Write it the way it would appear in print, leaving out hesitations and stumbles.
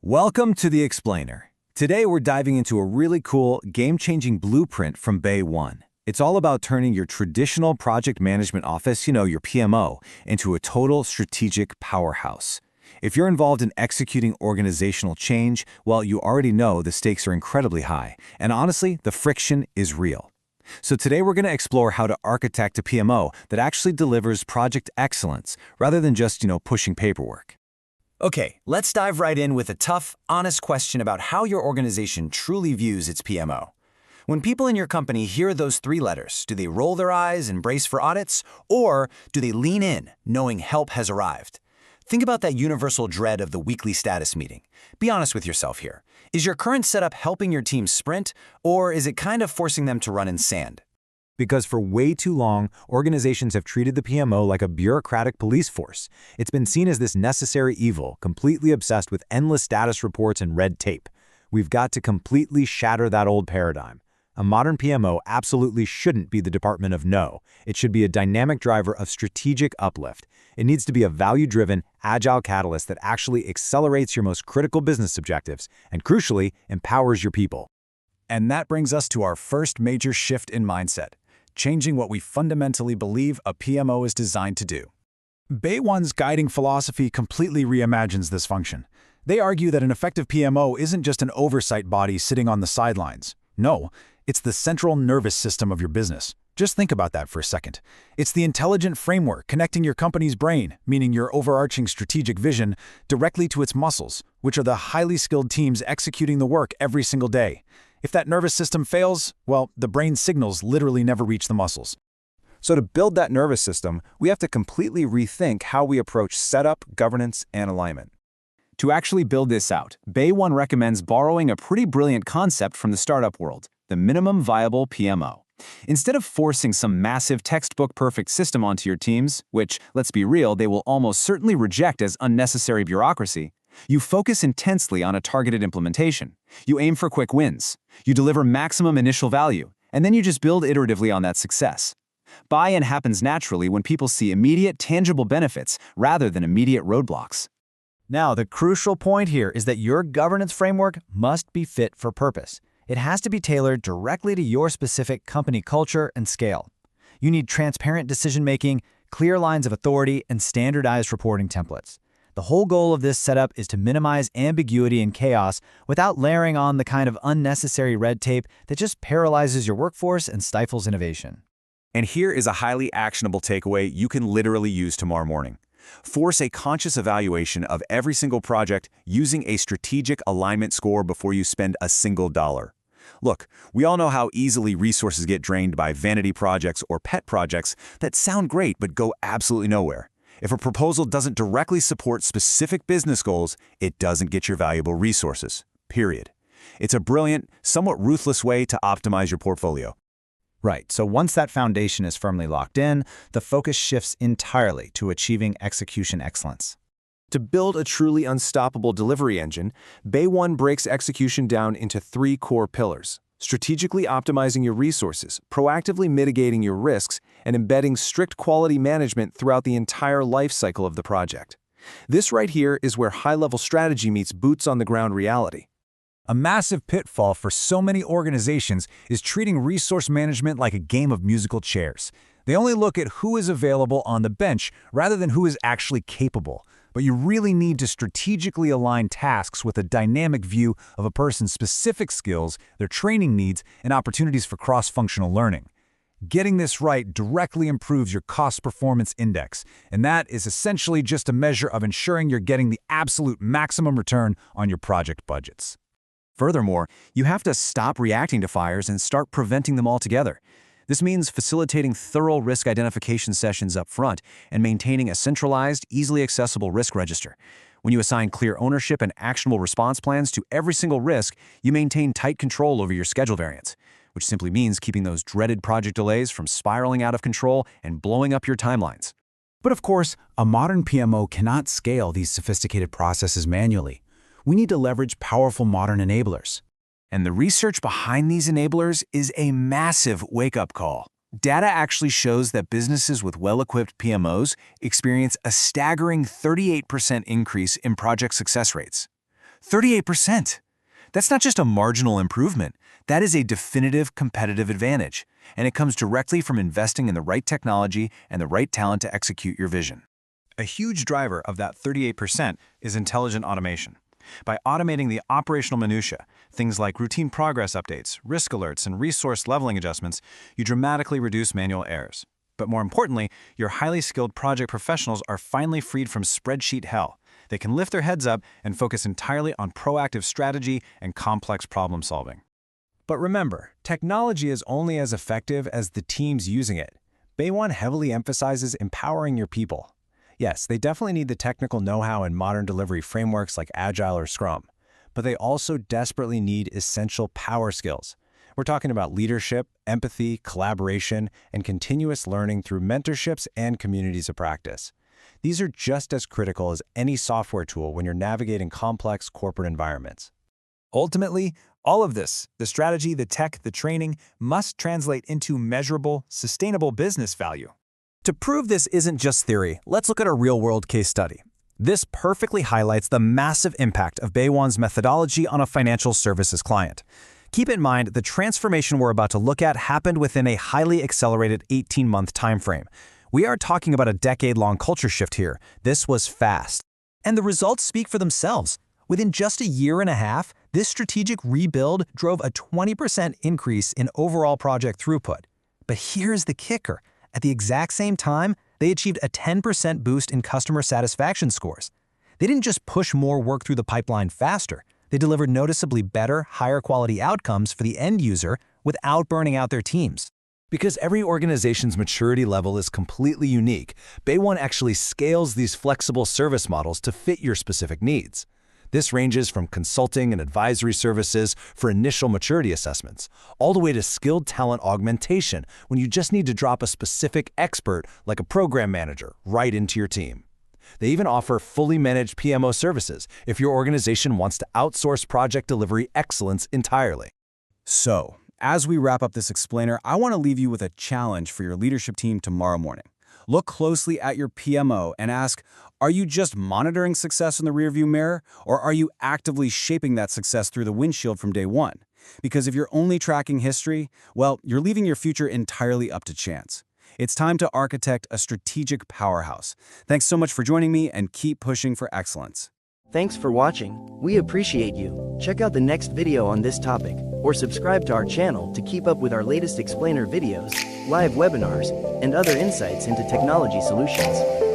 Welcome to The Explainer. Today we're diving into a really cool, game-changing blueprint from BayOne. It's all about turning your traditional project management office, your PMO, into a total strategic powerhouse. If you're involved in executing organizational change, well, you already know the stakes are incredibly high, and honestly, the friction is real. So today we're going to explore how to architect a PMO that actually delivers project excellence, rather than just, pushing paperwork. Okay, let's dive right in with a tough, honest question about how your organization truly views its PMO. When people in your company hear those three letters, do they roll their eyes and brace for audits, or do they lean in, knowing help has arrived? Think about that universal dread of the weekly status meeting. Be honest with yourself here. Is your current setup helping your team sprint, or is it kind of forcing them to run in sand? Because for way too long, organizations have treated the PMO like a bureaucratic police force. It's been seen as this necessary evil, completely obsessed with endless status reports and red tape. We've got to completely shatter that old paradigm. A modern PMO absolutely shouldn't be the department of no. It should be a dynamic driver of strategic uplift. It needs to be a value-driven, agile catalyst that actually accelerates your most critical business objectives and, crucially, empowers your people. And that brings us to our first major shift in mindset, changing what we fundamentally believe a PMO is designed to do. BayOne's guiding philosophy completely reimagines this function. They argue that an effective PMO isn't just an oversight body sitting on the sidelines. No, it's the central nervous system of your business. Just think about that for a second. It's the intelligent framework connecting your company's brain, meaning your overarching strategic vision, directly to its muscles, which are the highly skilled teams executing the work every single day. If that nervous system fails, well, the brain's signals literally never reach the muscles. So to build that nervous system, we have to completely rethink how we approach setup, governance, and alignment. To actually build this out, BayOne recommends borrowing a pretty brilliant concept from the startup world, the minimum viable PMO. Instead of forcing some massive textbook-perfect system onto your teams, which, let's be real, they will almost certainly reject as unnecessary bureaucracy, you focus intensely on a targeted implementation. You aim for quick wins. You deliver maximum initial value, and then you just build iteratively on that success. Buy-in happens naturally when people see immediate, tangible benefits rather than immediate roadblocks. Now, the crucial point here is that your governance framework must be fit for purpose. It has to be tailored directly to your specific company culture and scale. You need transparent decision-making, clear lines of authority, and standardized reporting templates. The whole goal of this setup is to minimize ambiguity and chaos without layering on the kind of unnecessary red tape that just paralyzes your workforce and stifles innovation. And here is a highly actionable takeaway you can literally use tomorrow morning. Force a conscious evaluation of every single project using a strategic alignment score before you spend a single dollar. Look, we all know how easily resources get drained by vanity projects or pet projects that sound great but go absolutely nowhere. If a proposal doesn't directly support specific business goals, it doesn't get your valuable resources, period. It's a brilliant, somewhat ruthless way to optimize your portfolio. Right, so once that foundation is firmly locked in, the focus shifts entirely to achieving execution excellence. To build a truly unstoppable delivery engine, BayOne breaks execution down into three core pillars: strategically optimizing your resources, proactively mitigating your risks, and embedding strict quality management throughout the entire life cycle of the project. This right here is where high-level strategy meets boots-on-the-ground reality. A massive pitfall for so many organizations is treating resource management like a game of musical chairs. They only look at who is available on the bench rather than who is actually capable. But you really need to strategically align tasks with a dynamic view of a person's specific skills, their training needs, and opportunities for cross-functional learning. Getting this right directly improves your cost-performance index, and that is essentially just a measure of ensuring you're getting the absolute maximum return on your project budgets. Furthermore, you have to stop reacting to fires and start preventing them altogether. This means facilitating thorough risk identification sessions up front and maintaining a centralized, easily accessible risk register. When you assign clear ownership and actionable response plans to every single risk, you maintain tight control over your schedule variance, which simply means keeping those dreaded project delays from spiraling out of control and blowing up your timelines. But of course, a modern PMO cannot scale these sophisticated processes manually. We need to leverage powerful modern enablers. And the research behind these enablers is a massive wake-up call. Data actually shows that businesses with well-equipped PMOs experience a staggering 38% increase in project success rates. 38%. That's not just a marginal improvement. That is a definitive competitive advantage, and it comes directly from investing in the right technology and the right talent to execute your vision. A huge driver of that 38% is intelligent automation. By automating the operational minutiae, things like routine progress updates, risk alerts, and resource leveling adjustments, you dramatically reduce manual errors. But more importantly, your highly skilled project professionals are finally freed from spreadsheet hell. They can lift their heads up and focus entirely on proactive strategy and complex problem solving. But remember, technology is only as effective as the teams using it. BayOne heavily emphasizes empowering your people. Yes, they definitely need the technical know-how and modern delivery frameworks like Agile or Scrum, but they also desperately need essential power skills. We're talking about leadership, empathy, collaboration, and continuous learning through mentorships and communities of practice. These are just as critical as any software tool when you're navigating complex corporate environments. Ultimately, all of this, the strategy, the tech, the training, must translate into measurable, sustainable business value. To prove this isn't just theory, let's look at a real-world case study. This perfectly highlights the massive impact of BayOne's methodology on a financial services client. Keep in mind, the transformation we're about to look at happened within a highly accelerated 18-month timeframe. We are talking about a decade-long culture shift here. This was fast. And the results speak for themselves. Within just a year and a half, this strategic rebuild drove a 20% increase in overall project throughput. But here's the kicker. At the exact same time, they achieved a 10% boost in customer satisfaction scores. They didn't just push more work through the pipeline faster. They delivered noticeably better, higher quality outcomes for the end user without burning out their teams. Because every organization's maturity level is completely unique, BayOne actually scales these flexible service models to fit your specific needs. This ranges from consulting and advisory services for initial maturity assessments, all the way to skilled talent augmentation when you just need to drop a specific expert like a program manager right into your team. They even offer fully managed PMO services if your organization wants to outsource project delivery excellence entirely. So, as we wrap up this explainer, I want to leave you with a challenge for your leadership team tomorrow morning. Look closely at your PMO and ask, are you just monitoring success in the rearview mirror, or are you actively shaping that success through the windshield from day one? Because if you're only tracking history, well, you're leaving your future entirely up to chance. It's time to architect a strategic powerhouse. Thanks so much for joining me, and keep pushing for excellence. Thanks for watching. We appreciate you. Check out the next video on this topic, or subscribe to our channel to keep up with our latest explainer videos, live webinars, and other insights into technology solutions.